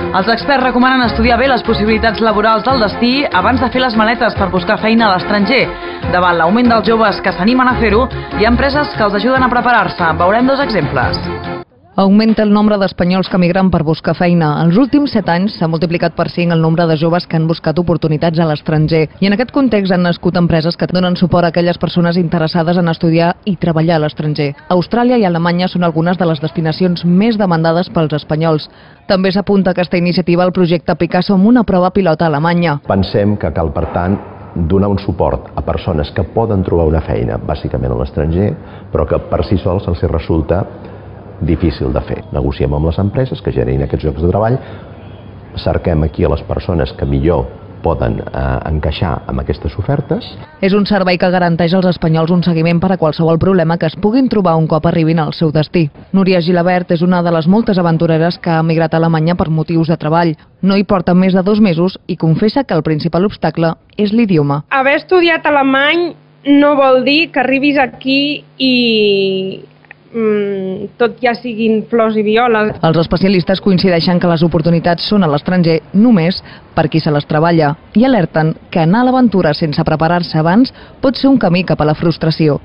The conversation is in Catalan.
Els experts recomanen estudiar bé les possibilitats laborals del destí abans de fer les maletes per buscar feina a l'estranger. Davant l'augment dels joves que s'animen a fer-ho, hi ha empreses que els ajuden a preparar-se. Veurem dos exemples. Augmenta el nombre d'espanyols que migren per buscar feina. Els últims 7 anys s'ha multiplicat per 5 el nombre de joves que han buscat oportunitats a l'estranger. I en aquest context han nascut empreses que donen suport a aquelles persones interessades en estudiar i treballar a l'estranger. Austràlia i Alemanya són algunes de les destinacions més demandades pels espanyols. També s'apunta aquesta iniciativa al projecte Picasso amb una prova pilota a Alemanya. Pensem que cal, per tant, donar un suport a persones que poden trobar una feina, bàsicament a l'estranger, però que per si sols els resulta difícil de fer. Negociem amb les empreses que generin aquests llocs de treball, cerquem aquí a les persones que millor poden encaixar amb aquestes ofertes. És un servei que garanteix als espanyols un seguiment per a qualsevol problema que es puguin trobar un cop arribin al seu destí. Núria Gilabert és una de les moltes aventureres que ha emigrat a Alemanya per motius de treball. No hi porta més de 2 mesos i confessa que el principal obstacle és l'idioma. Haver estudiat alemany no vol dir que arribis aquí i tot ja siguin flors i violes. Els especialistes coincideixen que les oportunitats són a l'estranger només per qui se les treballa i alerten que anar a l'aventura sense preparar-se abans pot ser un camí cap a la frustració.